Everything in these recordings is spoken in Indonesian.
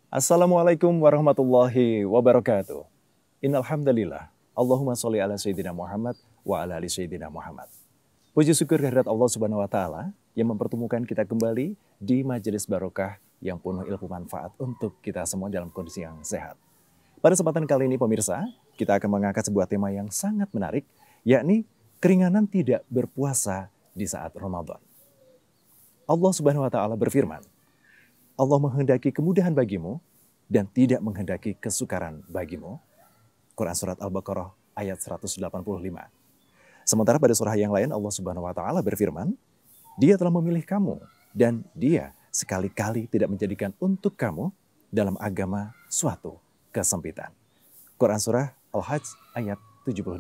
Assalamualaikum warahmatullahi wabarakatuh. Innal hamdalillah. Allahumma sholli ala sayyidina Muhammad wa ala ali sayyidina Muhammad. Puji syukur kehadirat Allah Subhanahu wa taala yang mempertemukan kita kembali di majelis barokah yang penuh ilmu manfaat untuk kita semua dalam kondisi yang sehat. Pada kesempatan kali ini pemirsa, kita akan mengangkat sebuah tema yang sangat menarik, yakni keringanan tidak berpuasa di saat Ramadan. Allah Subhanahu wa taala berfirman, Allah menghendaki kemudahan bagimu dan tidak menghendaki kesukaran bagimu. Quran Surat Al-Baqarah ayat 185. Sementara pada surah yang lain Allah Subhanahu wa taala berfirman, Dia telah memilih kamu dan Dia sekali-kali tidak menjadikan untuk kamu dalam agama suatu kesempitan. Quran Surah Al-Hajj ayat 78.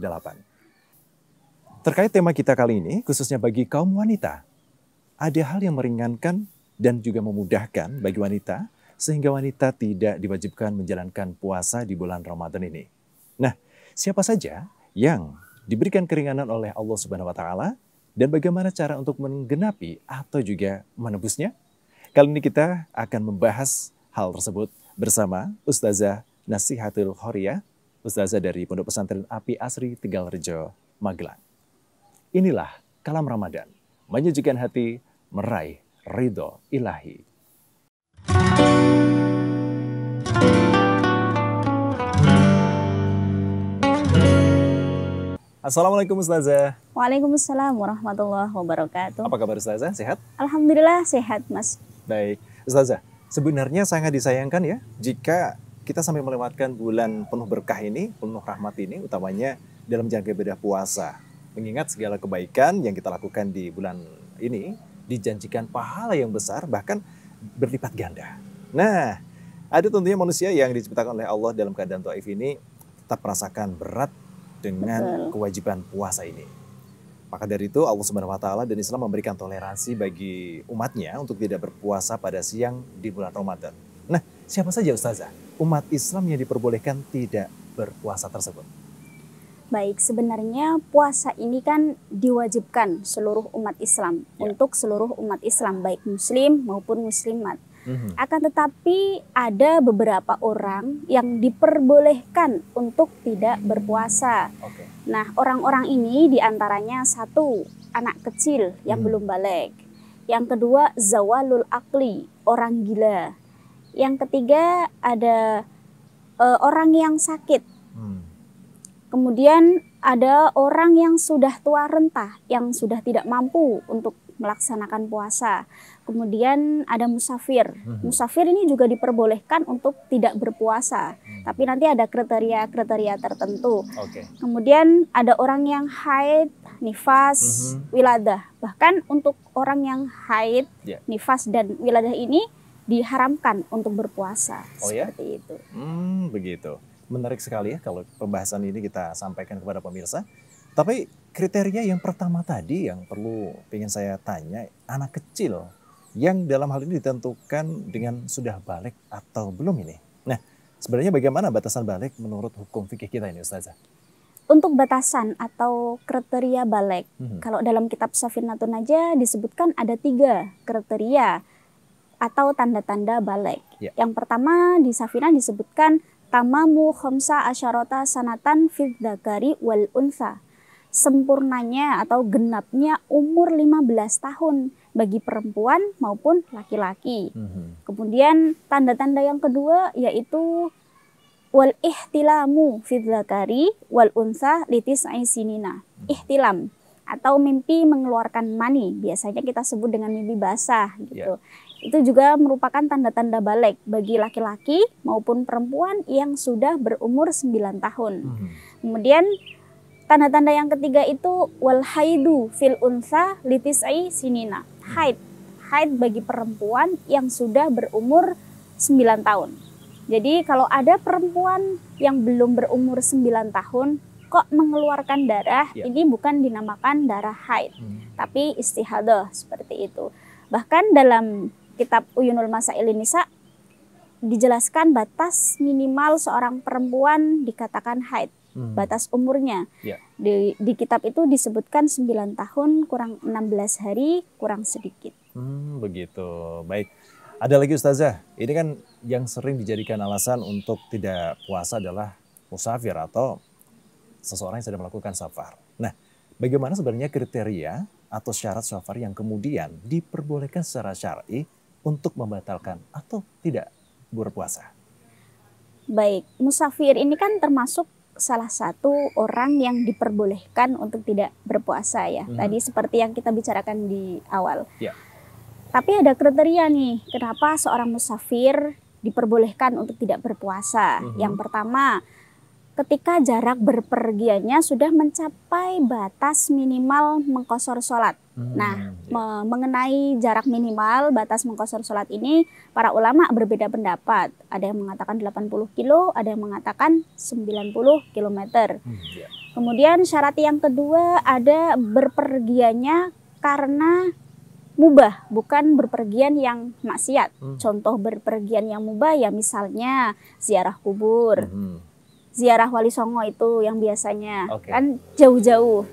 Terkait tema kita kali ini, khususnya bagi kaum wanita, ada hal yang meringankan dan juga memudahkan bagi wanita sehingga wanita tidak diwajibkan menjalankan puasa di bulan Ramadan ini. Nah, siapa saja yang diberikan keringanan oleh Allah Subhanahu wa taala dan bagaimana cara untuk menggenapi atau juga menebusnya? Kali ini kita akan membahas hal tersebut bersama Ustazah Nasihatul Khoria, Ustazah dari Pondok Pesantren Api Asri Tegalrejo, Magelang. Inilah Kalam Ramadan, menyejukkan hati, meraih ridho ilahi. Assalamualaikum Ustazah. Waalaikumsalam warahmatullahi wabarakatuh. Apa kabar Ustazah? Sehat? Alhamdulillah sehat Mas. Baik. Ustazah, sebenarnya sangat disayangkan ya jika kita sampai melewatkan bulan penuh berkah ini, penuh rahmat ini, utamanya dalam jangka ibadah puasa. Mengingat segala kebaikan yang kita lakukan di bulan ini, dijanjikan pahala yang besar, bahkan berlipat ganda. Nah, ada tentunya manusia yang diciptakan oleh Allah dalam keadaan dhaif ini tetap merasakan berat dengan kewajiban puasa ini. Maka dari itu Allah Subhanahu wa taala dan Islam memberikan toleransi bagi umatnya untuk tidak berpuasa pada siang di bulan Ramadan. Nah, siapa saja Ustazah umat Islam yang diperbolehkan tidak berpuasa tersebut? Baik, sebenarnya puasa ini kan diwajibkan seluruh umat Islam, untuk seluruh umat Islam, baik muslim maupun muslimat. Akan tetapi ada beberapa orang yang diperbolehkan untuk tidak berpuasa. Nah, orang-orang ini diantaranya satu, anak kecil yang belum balik. Yang kedua, zawalul akli, orang gila. Yang ketiga, ada orang yang sakit. Kemudian ada orang yang sudah tua renta, yang sudah tidak mampu untuk melaksanakan puasa. Kemudian ada musafir. Musafir ini juga diperbolehkan untuk tidak berpuasa. Tapi nanti ada kriteria-kriteria tertentu. Kemudian ada orang yang haid, nifas, wiladah. Bahkan untuk orang yang haid, nifas, dan wiladah ini diharamkan untuk berpuasa. Seperti itu. Begitu. Menarik sekali ya kalau pembahasan ini kita sampaikan kepada pemirsa. Tapi kriteria yang pertama tadi yang perlu ingin saya tanya, anak kecil yang dalam hal ini ditentukan dengan sudah balik atau belum ini. Nah, sebenarnya bagaimana batasan balik menurut hukum fikih kita ini Ustazah? Untuk batasan atau kriteria balik, kalau dalam kitab Safinatun Najah disebutkan ada 3 kriteria atau tanda-tanda balik. Yang pertama di Safinah disebutkan tamamu khamsa asyarota sanatan fid dzakari wal unsa. Sempurnanya atau genapnya umur 15 tahun bagi perempuan maupun laki-laki. Kemudian tanda-tanda yang kedua yaitu wal ihtilamu fid dzakari wal unsa litis'i sinina. Ihtilam atau mimpi mengeluarkan mani, biasanya kita sebut dengan mimpi basah gitu. Itu juga merupakan tanda-tanda balik bagi laki-laki maupun perempuan yang sudah berumur 9 tahun. Kemudian tanda-tanda yang ketiga itu wal haidu fil unsa litis'i sinina. Haid bagi perempuan yang sudah berumur 9 tahun. Jadi kalau ada perempuan yang belum berumur 9 tahun kok mengeluarkan darah, ini bukan dinamakan darah haid, tapi istihadah seperti itu. Bahkan dalam kitab Uyunul Masail Nisa dijelaskan batas minimal seorang perempuan dikatakan haid, batas umurnya. Di kitab itu disebutkan 9 tahun kurang 16 hari kurang sedikit. Begitu. Baik. Ada lagi Ustazah, ini kan yang sering dijadikan alasan untuk tidak puasa adalah musafir atau seseorang yang sedang melakukan safar. Nah, bagaimana sebenarnya kriteria atau syarat safar yang kemudian diperbolehkan secara syar'i untuk membatalkan atau tidak berpuasa? Baik, musafir ini kan termasuk salah satu orang yang diperbolehkan untuk tidak berpuasa ya. Tadi seperti yang kita bicarakan di awal. Ya. Tapi ada kriteria nih, kenapa seorang musafir diperbolehkan untuk tidak berpuasa. Yang pertama, ketika jarak berpergiannya sudah mencapai batas minimal mengqashar sholat. Nah, mengenai jarak minimal batas mengqashar sholat ini, para ulama berbeda pendapat. Ada yang mengatakan 80 kilo, ada yang mengatakan 90 kilometer. Kemudian syarat yang kedua ada berpergiannya karena mubah, bukan berpergian yang maksiat. Contoh berpergian yang mubah ya misalnya ziarah kubur. Ziarah Wali Songo itu yang biasanya kan jauh-jauh.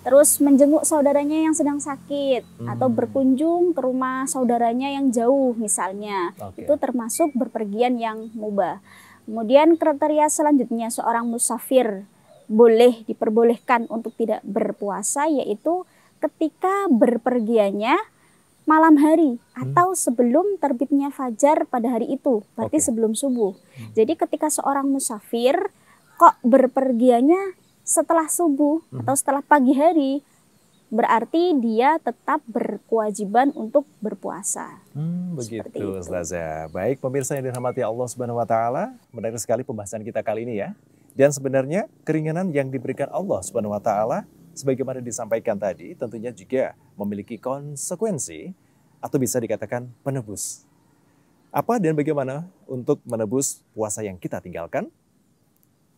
Terus menjenguk saudaranya yang sedang sakit atau berkunjung ke rumah saudaranya yang jauh misalnya. Itu termasuk berpergian yang mubah. Kemudian kriteria selanjutnya seorang musafir diperbolehkan untuk tidak berpuasa yaitu ketika berpergiannya malam hari atau sebelum terbitnya fajar pada hari itu, berarti sebelum subuh. Jadi ketika seorang musafir kok berpergiannya setelah subuh atau setelah pagi hari, berarti dia tetap berkewajiban untuk berpuasa. Begitu, Ustazah. Baik, pemirsa yang dirahmati Allah Subhanahu wa taala, menarik sekali pembahasan kita kali ini ya. Dan sebenarnya keringanan yang diberikan Allah Subhanahu wa taala sebagaimana disampaikan tadi tentunya juga memiliki konsekuensi atau bisa dikatakan penebus. Apa dan bagaimana untuk menebus puasa yang kita tinggalkan?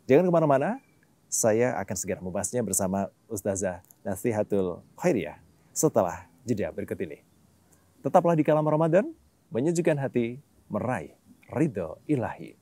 Jangan kemana-mana, saya akan segera membahasnya bersama Ustazah Nasihatul Khairiyah setelah jeda berikut ini. Tetaplah di Kalam Ramadan, menyejukkan hati, meraih ridho ilahi.